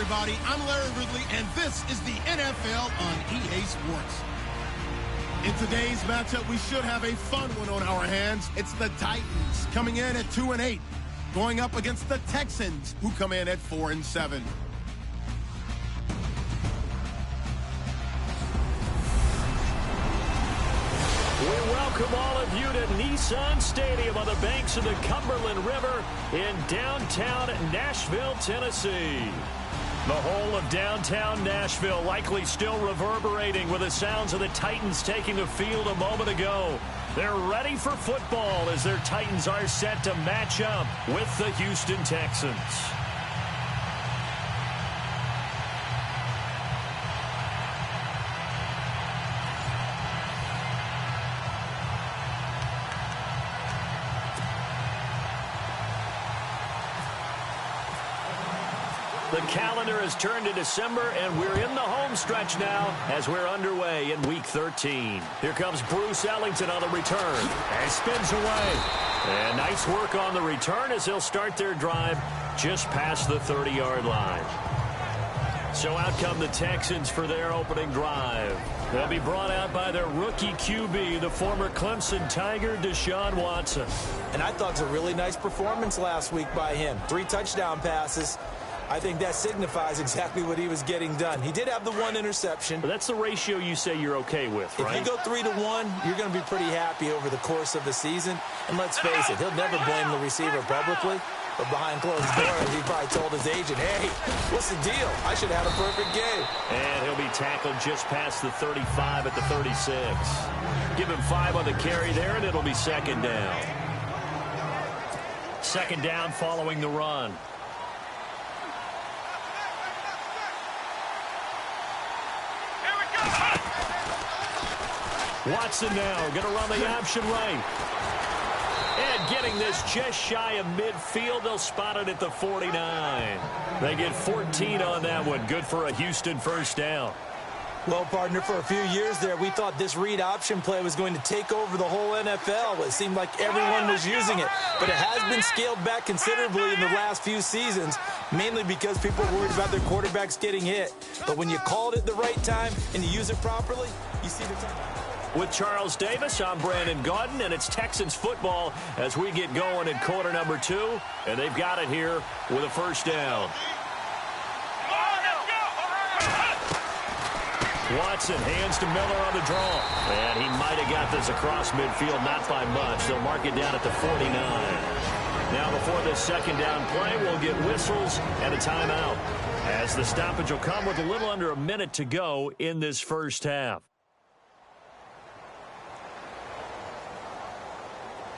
everybody. I'm Larry Ridley, and this is the NFL on EA Sports. In today's matchup, we should have a fun one on our hands. It's the Titans coming in at 2-8, going up against the Texans, who come in at 4-7. We welcome all of you to Nissan Stadium on the banks of the Cumberland River in downtown Nashville, Tennessee. The whole of downtown Nashville likely still reverberating with the sounds of the Titans taking the field a moment ago. They're ready for football as their Titans are set to match up with the Houston Texans. The calendar has turned to December, and we're in the home stretch now as we're underway in Week 13. Here comes Bruce Ellington on the return. And spins away. And nice work on the return as they'll start their drive just past the 30-yard line. So out come the Texans for their opening drive. They'll be brought out by their rookie QB, the former Clemson Tiger, Deshaun Watson. And I thought it was a really nice performance last week by him. 3 touchdown passes. I think that signifies exactly what he was getting done. He did have the 1 interception. But that's the ratio you say you're okay with, right? If you go 3-1, you're going to be pretty happy over the course of the season. And let's face it, he'll never blame the receiver publicly. But behind closed doors, he probably told his agent, hey, what's the deal? I should have had a perfect game. And he'll be tackled just past the 35 at the 36. Give him 5 on the carry there, and it'll be second down. Second down following the run. Watson now going to run the option right. And getting this just shy of midfield. They'll spot it at the 49. They get 14 on that one. Good for a Houston first down. Well, partner, for a few years there, we thought this read option play was going to take over the whole NFL. It seemed like everyone was using it. But it has been scaled back considerably in the last few seasons, mainly because people are worried about their quarterbacks getting hit. But when you call it at the right time and you use it properly, you see the time. With Charles Davis, I'm Brandon Gaudin, and it's Texans football as we get going in quarter number 2. And they've got it here with a first down. Watson hands to Miller on the draw. And he might have got this across midfield, not by much. They'll mark it down at the 49. Now before this second down play, we'll get whistles and a timeout, as the stoppage will come with a little under a minute to go in this first half.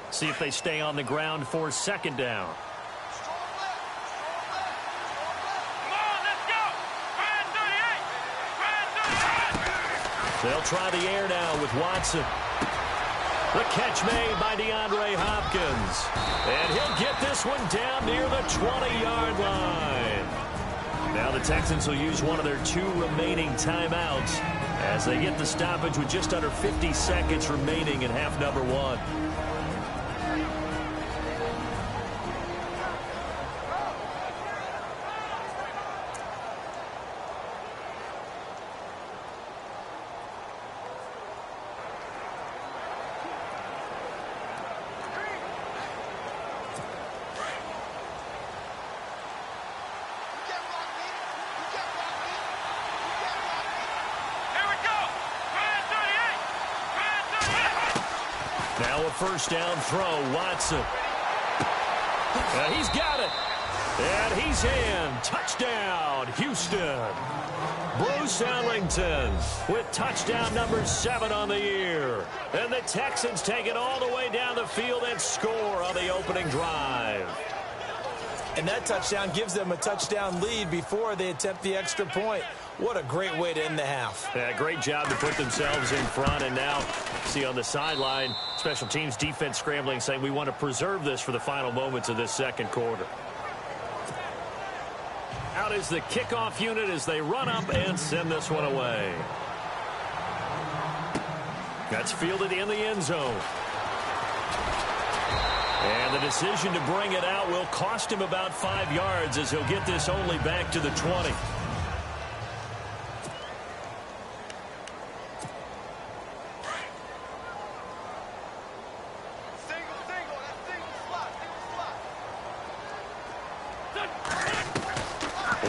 See if they stay on the ground for second down. They'll try the air now with Watson. The catch made by DeAndre Hopkins. And he'll get this one down near the 20-yard line. Now the Texans will use one of their 2 remaining timeouts as they get the stoppage with just under 50 seconds remaining in half number 1. Now a first down throw, Watson. He's got it. And he's in. Touchdown, Houston. Bruce Ellington with touchdown number 7 on the year. And the Texans take it all the way down the field and score on the opening drive. And that touchdown gives them a touchdown lead before they attempt the extra point. What a great way to end the half. Yeah, great job to put themselves in front. And now, see on the sideline, special teams defense scrambling, saying we want to preserve this for the final moments of this second quarter. Out is the kickoff unit as they run up and send this one away. That's fielded in the end zone. And the decision to bring it out will cost him about 5 yards as he'll get this only back to the 20.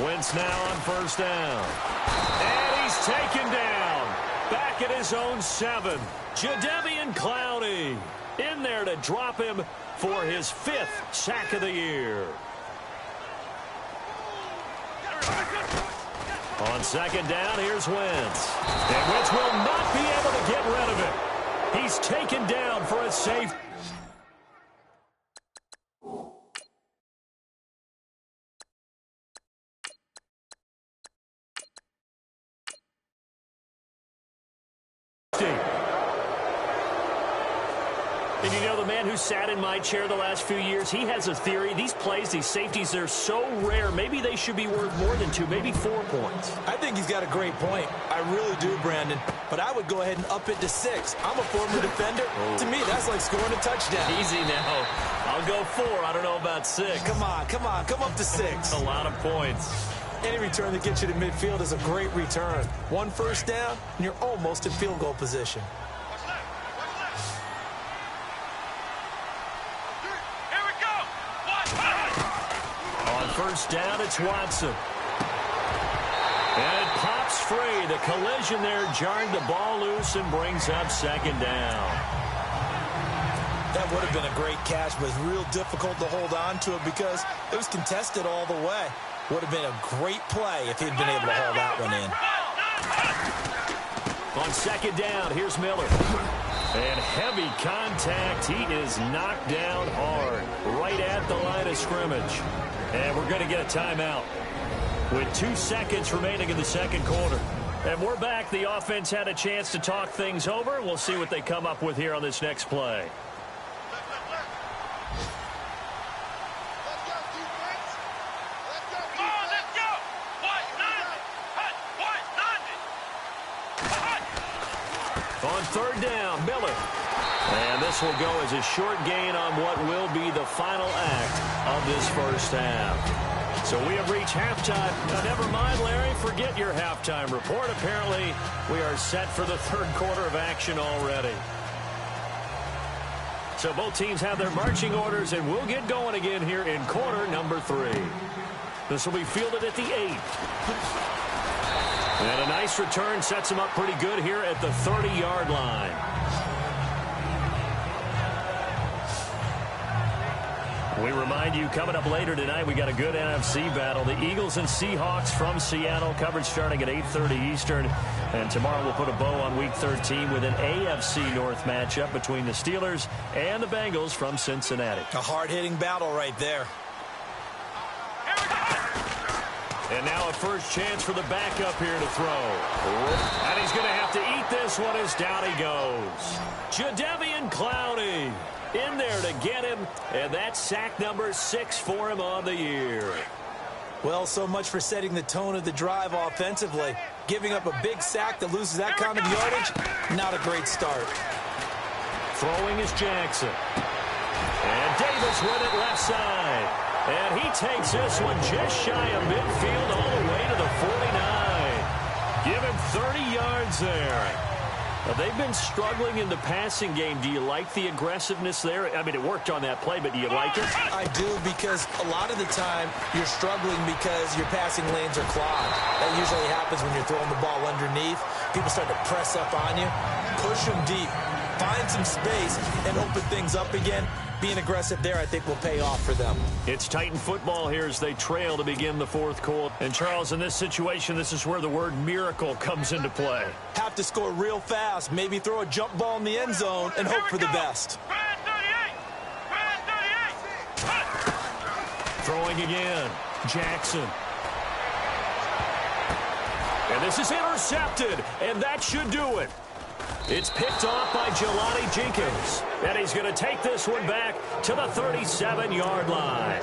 Wentz now on first down. And he's taken down. Back at his own 7. Jadeveon Clowney in there to drop him for his 5th sack of the year. On second down, here's Wentz. And Wentz will not be able to get rid of it. He's taken down for a safety. And you know, the man who sat in my chair the last few years, he has a theory. These plays, these safeties, they're so rare. Maybe they should be worth more than 2, maybe 4 points. I think he's got a great point. I really do, Brandon. But I would go ahead and up it to 6. I'm a former defender. To me, that's like scoring a touchdown. Easy now. I'll go 4. I don't know about 6. Come on. Come up to 6. A lot of points. Any return that gets you to midfield is a great return. 1 first down, and you're almost in field goal position. First down, it's Watson. And it pops free. The collision there jarred the ball loose and brings up second down. That would have been a great catch, but it's real difficult to hold on to it because it was contested all the way. Would have been a great play if he'd been able to haul that one in. On second down, here's Miller. And heavy contact. He is knocked down hard right at the line of scrimmage. And we're going to get a timeout with 2 seconds remaining in the second quarter. And we're back. The offense had a chance to talk things over. We'll see what they come up with here on this next play. On third down, Miller. And this will go as a short gain on what will be the final act of this first half. So we have reached halftime. Now, never mind, Larry, forget your halftime report. Apparently, we are set for the third quarter of action already. So both teams have their marching orders, and we'll get going again here in quarter number 3. This will be fielded at the 8. And a nice return sets him up pretty good here at the 30-yard line. We remind you, coming up later tonight, we got a good NFC battle. The Eagles and Seahawks from Seattle, coverage starting at 8:30 Eastern. And tomorrow we'll put a bow on Week 13 with an AFC North matchup between the Steelers and the Bengals from Cincinnati. A hard-hitting battle right there. And now a first chance for the backup here to throw. And he's going to have to eat this one as down he goes. Jadeveon Clowney in there to get him, and that's sack number 6 for him on the year. Well, so much for setting the tone of the drive offensively. Giving up a big sack that loses that kind of yardage, not a great start. Throwing is Jackson. And Davis with it left side. And he takes this one just shy of midfield all the way to the 49. Give him 30 yards there. Now, they've been struggling in the passing game. Do you like the aggressiveness there? I mean, it worked on that play, but do you like it? I do, because a lot of the time you're struggling because your passing lanes are clogged. That usually happens when you're throwing the ball underneath. People start to press up on you. Push them deep. Find some space and open things up again. Being aggressive there, I think, will pay off for them. It's Titan football here as they trail to begin the fourth quarter. And, Charles, in this situation, this is where the word miracle comes into play. Have to score real fast. Maybe throw a jump ball in the end zone and hope for the best. Throwing again. Jackson. And this is intercepted. And that should do it. It's picked off by Jelani Jenkins. And he's going to take this one back to the 37-yard line.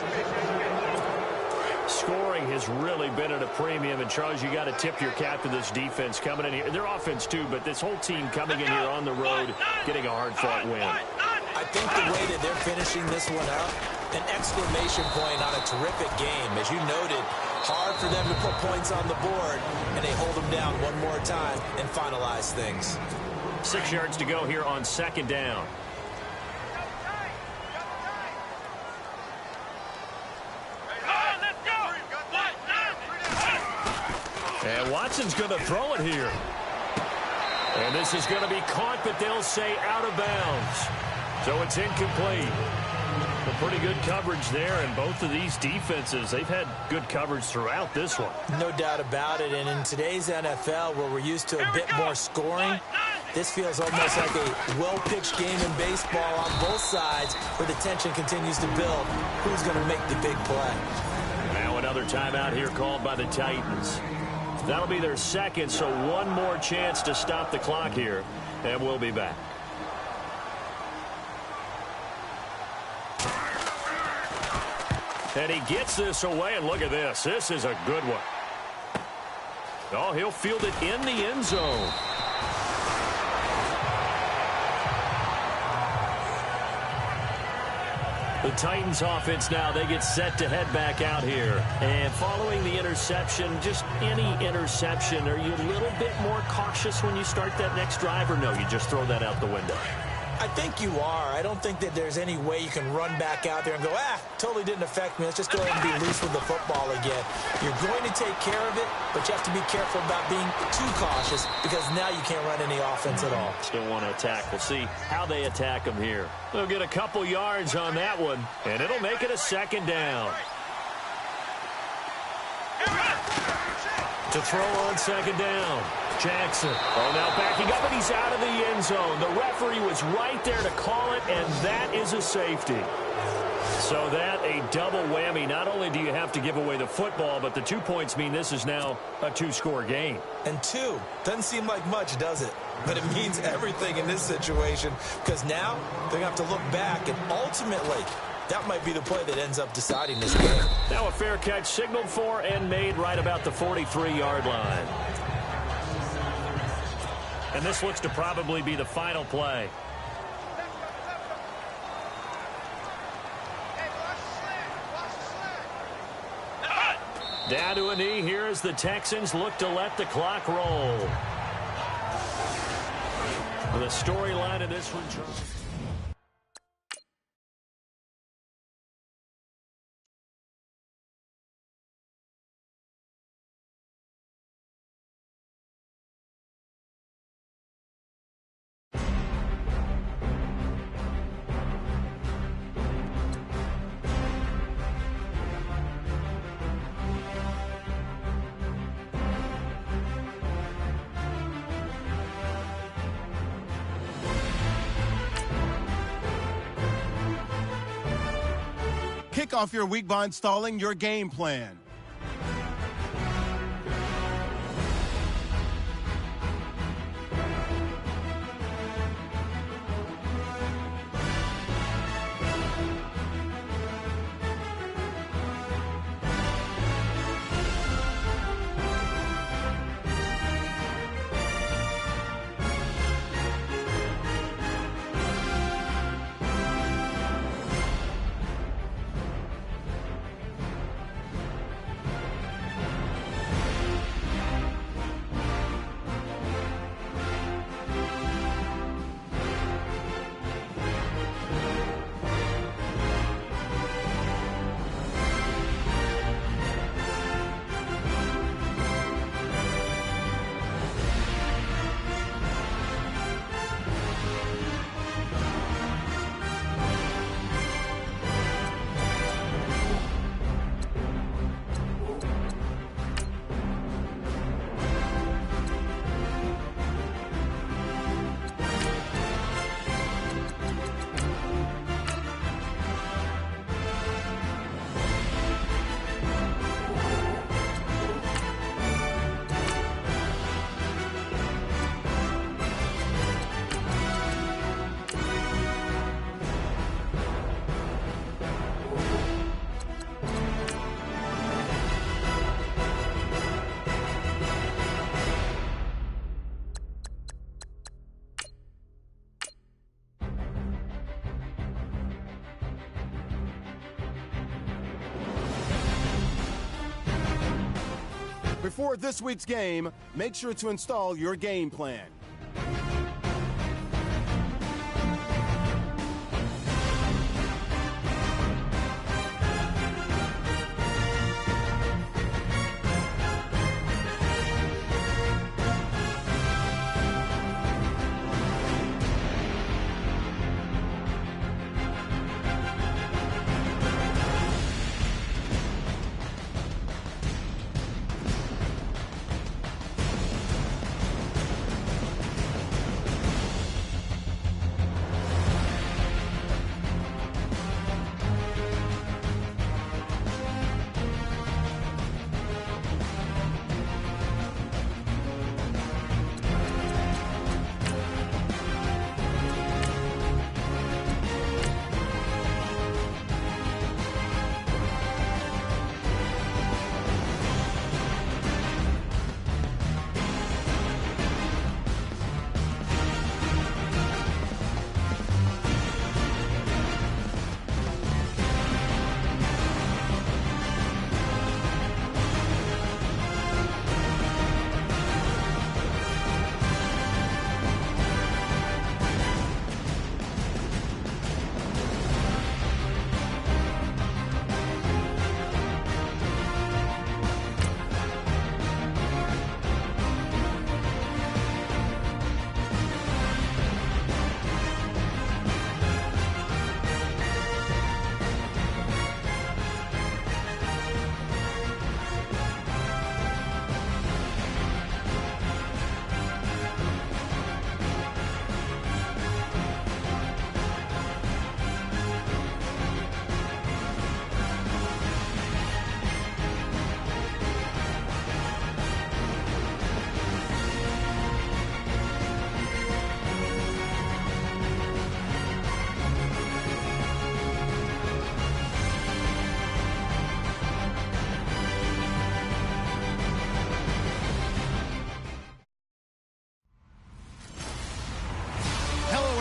Scoring has really been at a premium. And, Charles, you got to tip your cap to this defense coming in here. Their offense, too, but this whole team coming in here on the road, getting a hard-fought win. I think the way that they're finishing this one up, an exclamation point on a terrific game. As you noted, hard for them to put points on the board, and they hold them down one more time and finalize things. 6 yards to go here on second down. And Watson's going to throw it here. And this is going to be caught, but they'll say out of bounds. So it's incomplete. Well, pretty good coverage there, and both of these defenses, they've had good coverage throughout this one. No doubt about it, and in today's NFL, where we're used to a bit more scoring, this feels almost like a well-pitched game in baseball on both sides, where the tension continues to build. Who's going to make the big play? Now another timeout here called by the Titans. That'll be their second, so one more chance to stop the clock here, and we'll be back. And he gets this away, and look at this. This is a good one. Oh, he'll field it in the end zone. The Titans offense now, they get set to head back out here. And following the interception, just any interception, are you a little bit more cautious when you start that next drive, or no, you just throw that out the window? I think you are. I don't think that there's any way you can run back out there and go, totally didn't affect me. Let's just go ahead and be loose with the football again. You're going to take care of it, but you have to be careful about being too cautious because now you can't run any offense at all. Still want to attack. We'll see how they attack them here. They'll get a couple yards on that one, and it'll make it a second down. To throw on second down. Jackson. Oh, now backing up, and he's out of the end zone. The referee was right there to call it, and that is a safety. So that a double whammy. Not only do you have to give away the football, but the 2 points mean this is now a two-score game. And two doesn't seem like much, does it? But it means everything in this situation because now they're going to have to look back, and ultimately that might be the play that ends up deciding this game. Now a fair catch signaled for and made right about the 43-yard line. And this looks to probably be the final play. Down to a knee here as the Texans look to let the clock roll. The storyline of this one, Kick off your week by installing your game plan. Before this week's game, make sure to install your game plan.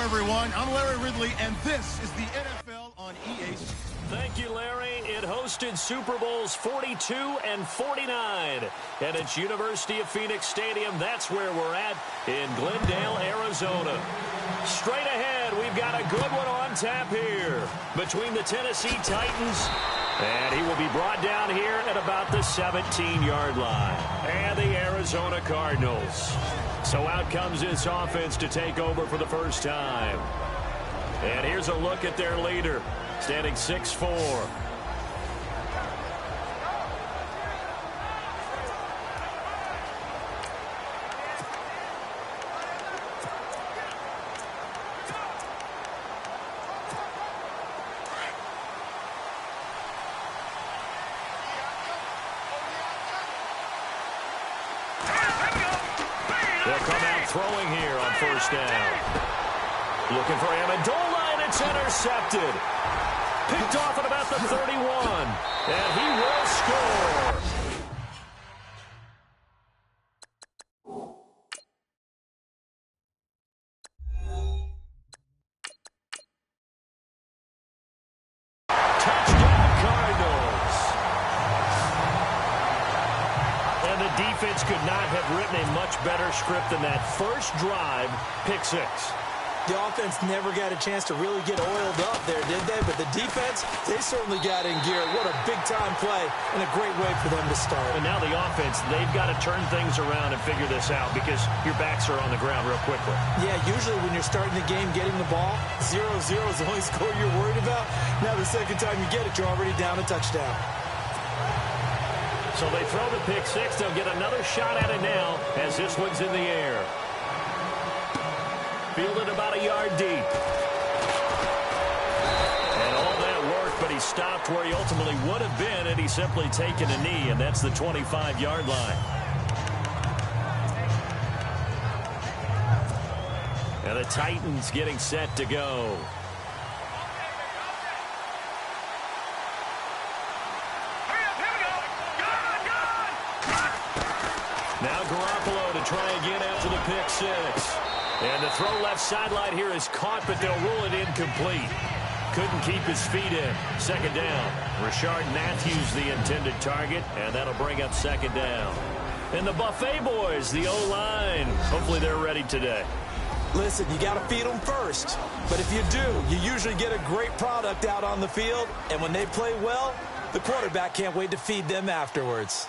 Everyone, I'm Larry Ridley, and this is the NFL on EA. Thank you, Larry. It hosted Super Bowls 42 and 49 at its University of Phoenix Stadium. That's where we're at in Glendale, Arizona. Straight ahead, we've got a good one on tap here between the Tennessee Titans, and he will be brought down here at about the 17-yard line, and the Arizona Cardinals. So out comes this offense to take over for the first time. And here's a look at their leader, standing 6'4". They'll come out throwing here on first down. Looking for Amendola, and it's intercepted. Picked off at about the 31, and he will score. Touchdown, Cardinals. And the defense could not have written a much better script than that first drive, pick six. The offense never got a chance to really get oiled up there, did they? But the defense, they certainly got in gear. What a big-time play and a great way for them to start. And now the offense, they've got to turn things around and figure this out because your backs are on the ground real quickly. Yeah, usually when you're starting the game getting the ball, 0-0 is the only score you're worried about. Now the second time you get it, you're already down a touchdown. So they throw the pick six. They'll get another shot at it now as this one's in the air. Fielded about a yard deep. And all that work, but he stopped where he ultimately would have been had he simply taken a knee, and that's the 25-yard line. And the Titans getting set to go. Now Garoppolo to try again after the pick six. And the throw left sideline here is caught, but they'll rule it incomplete. Couldn't keep his feet in. Second down. Rashard Matthews the intended target, and that'll bring up second down. And the Buffet boys, the O-line, hopefully they're ready today. Listen, you got to feed them first. But if you do, you usually get a great product out on the field. And when they play well, the quarterback can't wait to feed them afterwards.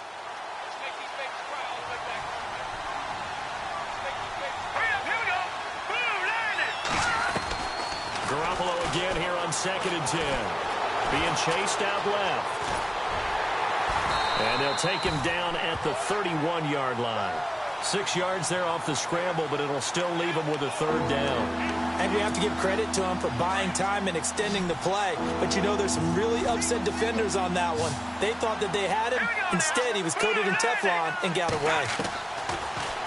Garoppolo again here on 2nd and 10. Being chased out left. And they'll take him down at the 31-yard line. 6 yards there off the scramble, but it'll still leave him with a 3rd down. And we have to give credit to him for buying time and extending the play. But you know, there's some really upset defenders on that one. They thought that they had him. Instead, he was coated in Teflon and got away.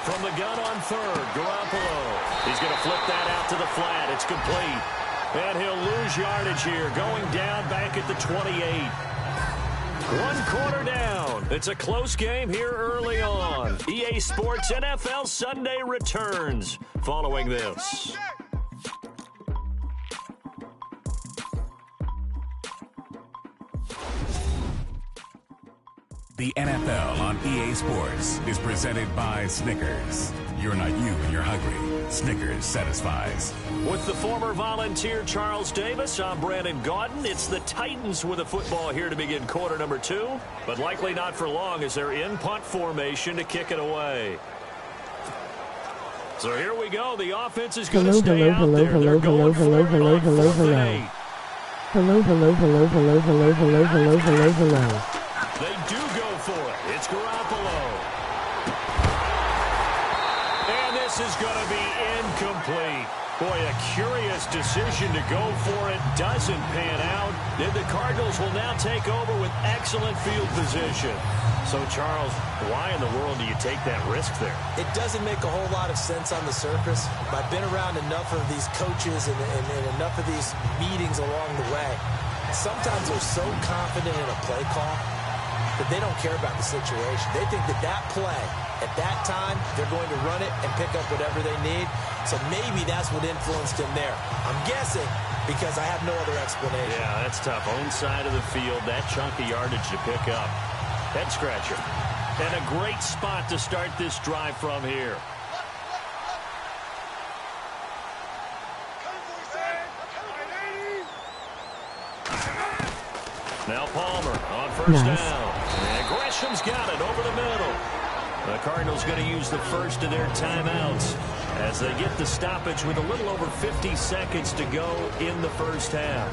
From the gun on 3rd, Garoppolo. He's going to flip that out to the flat. It's complete. And he'll lose yardage here, going down back at the 28. 1 quarter down. It's a close game here early on. EA Sports NFL Sunday returns following this. The NFL on EA Sports is presented by Snickers. You're not you when you're hungry. Snickers satisfies. With the former Volunteer Charles Davis, I'm Brandon Gaudin. It's the Titans with a football here to begin quarter number 2, but likely not for long as they're in punt formation to kick it away. So here we go. The offense is going to stay out there. They're going for it on 4th and 8. Hello. They do go for it. It's Garoppolo. And this is going to be incomplete. Boy, a curious decision to go for it. Doesn't pan out. Then the Cardinals will now take over with excellent field position. So, Charles, why in the world do you take that risk there? It doesn't make a whole lot of sense on the surface. I've been around enough of these coaches and enough of these meetings along the way. Sometimes they're so confident in a play call that they don't care about the situation. They think that that play, at that time, they're going to run it and pick up whatever they need. So maybe that's what influenced him there. I'm guessing because I have no other explanation. Yeah, that's tough. Own side of the field, that chunk of yardage to pick up. Head scratcher. And a great spot to start this drive from here. Now Palmer on 1st down. And Gresham's got it over the middle. The Cardinals going to use the first of their timeouts as they get the stoppage with a little over 50 seconds to go in the first half.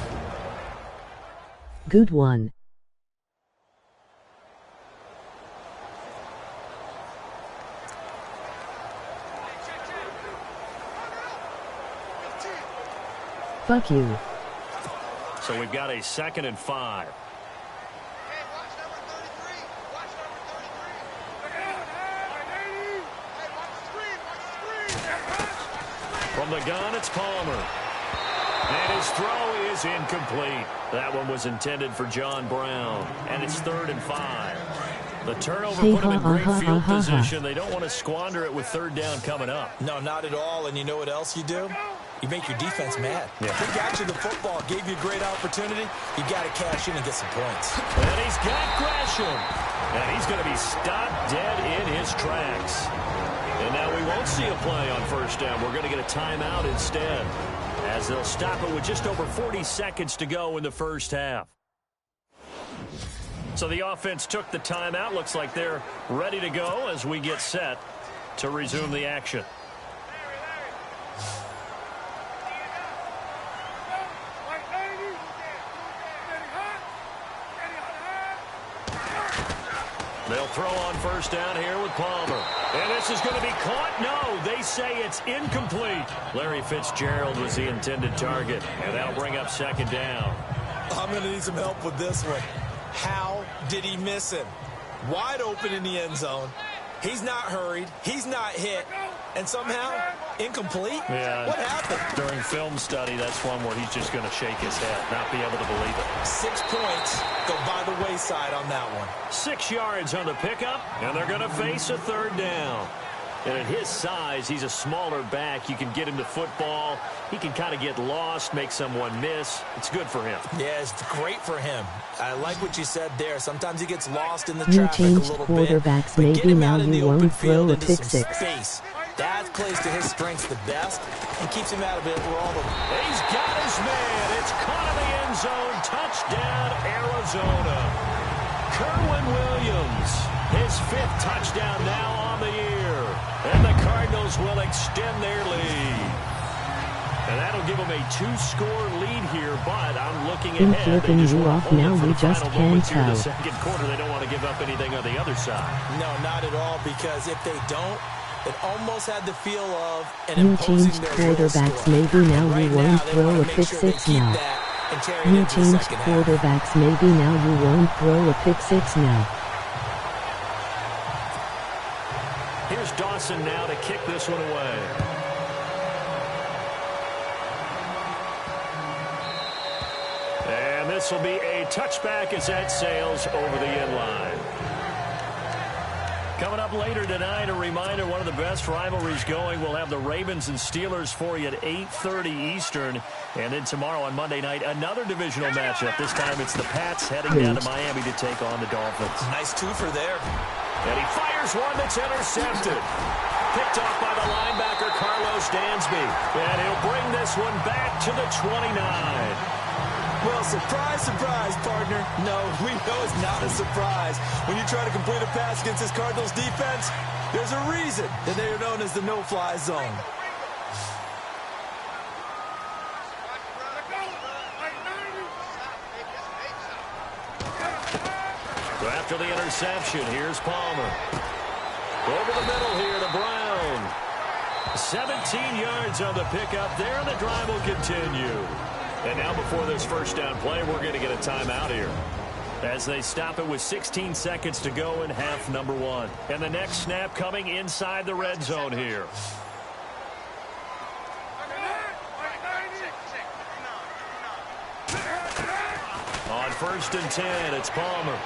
Good one. Fuck you. So we've got a 2nd and 5. From the gun, it's Palmer. And his throw is incomplete. That one was intended for John Brown. And it's 3rd and 5. The turnover put them in great field position. They don't want to squander it with 3rd down coming up. No, not at all. And you know what else you do? You make your defense mad. Yeah. They got you the football, gave you a great opportunity. You got to cash in and get some points. And he's got Gresham. And he's going to be stopped dead in his tracks. And now we won't see a play on 1st down. We're going to get a timeout instead, as they'll stop it with just over 40 seconds to go in the first half. So the offense took the timeout. Looks like they're ready to go as we get set to resume the action. They'll throw on 1st down here with Palmer. And this is going to be caught. No, they say it's incomplete. Larry Fitzgerald was the intended target, and that'll bring up 2nd down. I'm going to need some help with this one. How did he miss him? Wide open in the end zone. He's not hurried. He's not hit. And somehow, incomplete? Yeah. What happened? During film study, that's one where he's just going to shake his head, not be able to believe it. 6 points go by the wayside on that one. 6 yards on the pickup, and they're going to face a 3rd down. And at his size, he's a smaller back. You can get him to football. He can kind of get lost, make someone miss. It's good for him. Yeah, it's great for him. I like what you said there. Sometimes he gets lost in the You traffic a changed little quarterbacks. bit. Maybe now you won't throw a pick six. Space. That plays to his strengths the best and keeps him out of it where all the... He's got his man. It's caught in the end zone. Touchdown, Arizona. Kerwin Williams, his 5th touchdown now on the year. And the Cardinals will extend their lead. And that'll give them a 2-score lead here, but I'm looking I'm ahead. flipping you off now, we just can't tell. The second quarter, they don't want to give up anything on the other side. No, not at all, because if they don't, it almost had the feel of an You imposing changed their will quarterbacks. score. Maybe now Right you won't now, they throw wanna a make pick sure they six keep now. that and carry it You into the changed second half. quarterbacks. Maybe now you won't throw a pick six now. Here's Dawson now to kick this one away. And this will be a touchback as that sails over the end line. Coming up later tonight, a reminder, one of the best rivalries going. We'll have the Ravens and Steelers for you at 8:30 Eastern. And then tomorrow on Monday night, another divisional matchup. This time it's the Pats heading down to Miami to take on the Dolphins. Nice twofer there. And he fires one that's intercepted. Picked off by the linebacker, Carlos Dansby. And he'll bring this one back to the 29. Well, surprise, surprise, partner. No, we know it's not a surprise. When you try to complete a pass against this Cardinals defense, there's a reason that they are known as the no-fly zone. So after the interception, here's Palmer. Over the middle here to Brown. 17 yards on the pickup there, and the drive will continue. And now before this first down play, we're going to get a timeout here, as they stop it with 16 seconds to go in half number 1. And the next snap coming inside the red zone here. On 1st and 10, it's Palmer.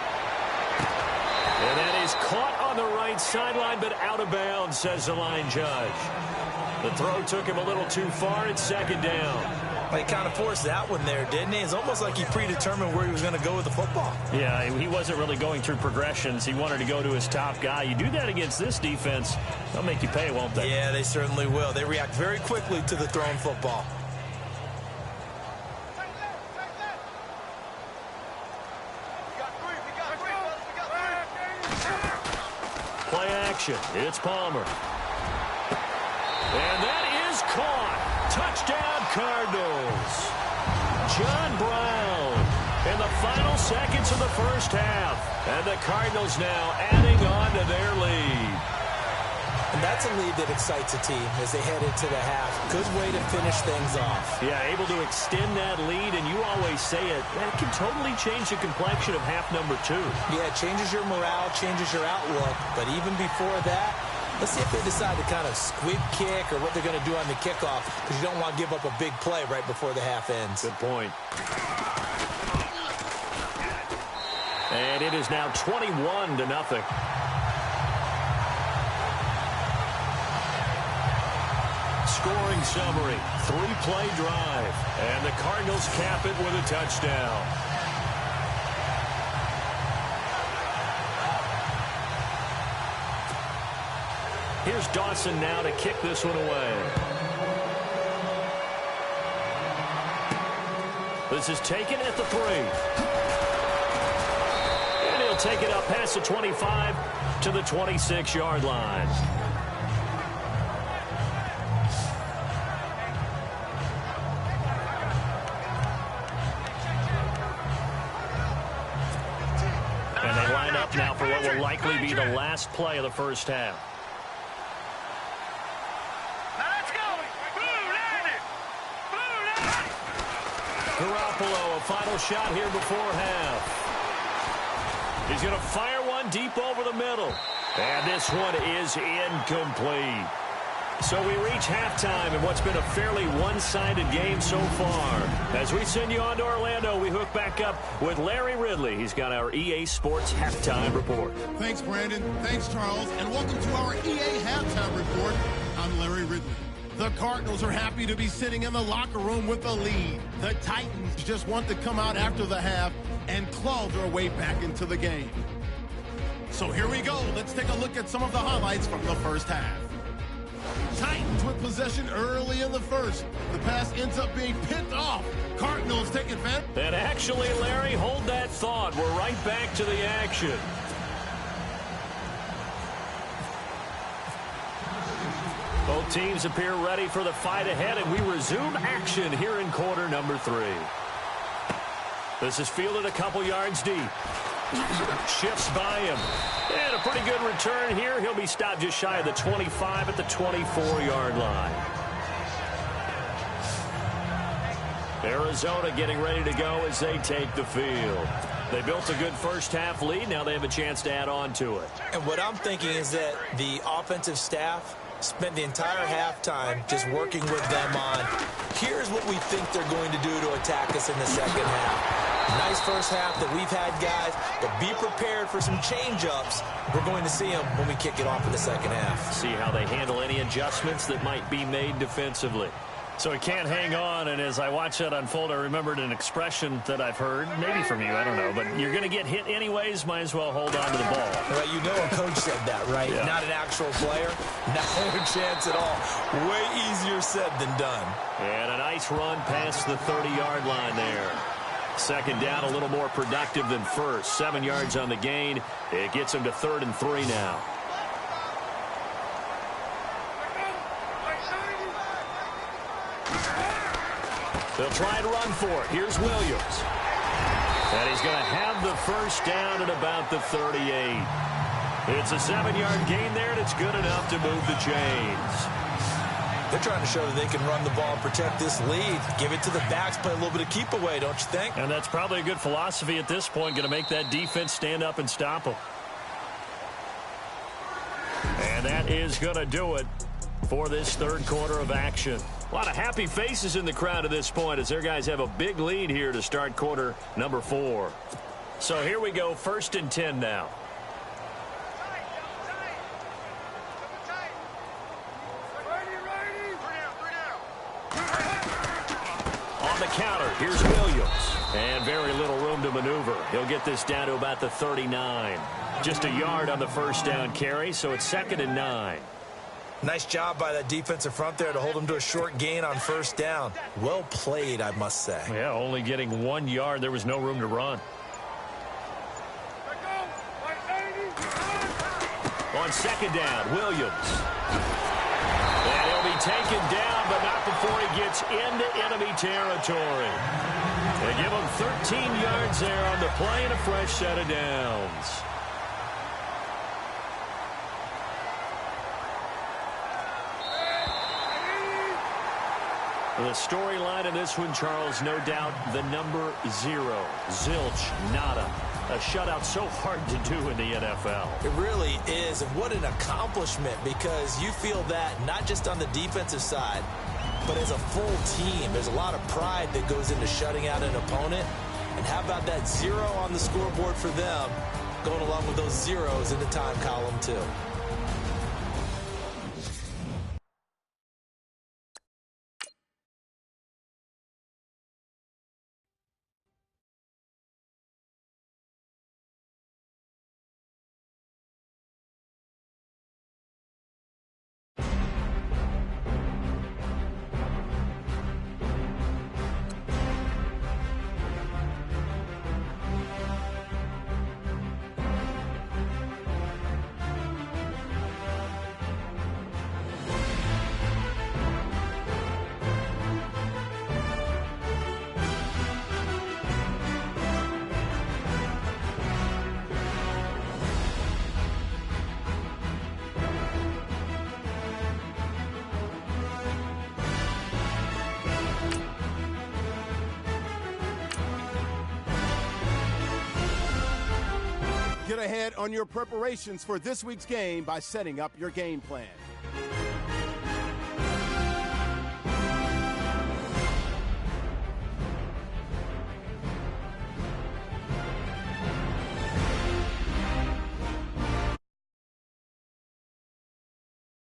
And that is caught on the right sideline, but out of bounds, says the line judge. The throw took him a little too far. It's 2nd down. He kind of forced that one there, didn't he? It's almost like he predetermined where he was going to go with the football. Yeah, he wasn't really going through progressions. He wanted to go to his top guy. You do that against this defense, they'll make you pay, won't they? Yeah, they certainly will. They react very quickly to the thrown football. Play action. It's Palmer. And that is caught. Touchdown, Cardinals. John Brown in the final seconds of the first half. And the Cardinals now adding on to their lead. And that's a lead that excites a team as they head into the half. Good way to finish things off. Yeah, able to extend that lead, and you always say it, that can totally change the complexion of half number 2. Yeah, it changes your morale, changes your outlook. But even before that, let's see if they decide to kind of squib kick or what they're going to do on the kickoff, because you don't want to give up a big play right before the half ends. Good point. And it is now 21-0. Scoring summary, 3-play drive, and the Cardinals cap it with a touchdown. Here's Dawson now to kick this one away. This is taken at the 3. And he'll take it up past the 25 to the 26-yard line. And they line up now for what will likely be the last play of the first half. Garoppolo, a final shot here before half. He's going to fire one deep over the middle. And this one is incomplete. So we reach halftime in what's been a fairly one-sided game so far. As we send you on to Orlando, we hook back up with Larry Ridley. He's got our EA Sports Halftime Report. Thanks, Brandon. Thanks, Charles. And welcome to our EA Halftime Report. I'm Larry Ridley. The Cardinals are happy to be sitting in the locker room with a lead. The Titans just want to come out after the half and claw their way back into the game. So here we go. Let's take a look at some of the highlights from the first half. Titans with possession early in the first. The pass ends up being picked off. Cardinals take advantage. And actually, Larry, hold that thought. We're right back to the action. Both teams appear ready for the fight ahead, and we resume action here in quarter number 3. This is fielded a couple yards deep. Shifts by him. And a pretty good return here. He'll be stopped just shy of the 25 at the 24-yard line. Arizona getting ready to go as they take the field. They built a good first-half lead. Now they have a chance to add on to it. And what I'm thinking is that the offensive staff spent the entire halftime just working with them on, here's what we think they're going to do to attack us in the second half. Nice first half that we've had, guys, but be prepared for some change-ups. We're going to see them when we kick it off in the second half. See how they handle any adjustments that might be made defensively. So he can't hang on, and as I watch that unfold, I remembered an expression that I've heard, maybe from you, I don't know, but you're going to get hit anyways, might as well hold on to the ball. Right, you know a coach said that, right? Yeah. Not an actual player. Not a chance at all. Way easier said than done. And a nice run past the 30-yard line there. Second down, a little more productive than first. 7 yards on the gain. It gets him to 3rd and 3 now. They'll try and run for it. Here's Williams. And he's going to have the first down at about the 38. It's a 7-yard gain there, and it's good enough to move the chains. They're trying to show that they can run the ball and protect this lead. Give it to the backs, play a little bit of keep away, don't you think? And that's probably a good philosophy at this point, going to make that defense stand up and stop them. And that is going to do it for this third quarter of action. A lot of happy faces in the crowd at this point as their guys have a big lead here to start quarter number 4. So here we go, 1st and 10 now. On the counter, here's Williams. And very little room to maneuver. He'll get this down to about the 39. Just a yard on the first down carry, so it's 2nd and 9. Nice job by that defensive front there to hold them to a short gain on first down. Well played, I must say. Yeah, only getting 1 yard. There was no room to run. On second down, Williams. And he'll be taken down, but not before he gets into enemy territory. They give him 13 yards there on the play and a fresh set of downs. The storyline of this one, Charles, no doubt the number 0. Zilch, nada. A shutout so hard to do in the NFL. It really is, and what an accomplishment, because you feel that not just on the defensive side, but as a full team. There's a lot of pride that goes into shutting out an opponent. And how about that 0 on the scoreboard for them, going along with those zeros in the time column too. Get ahead on your preparations for this week's game by setting up your game plan.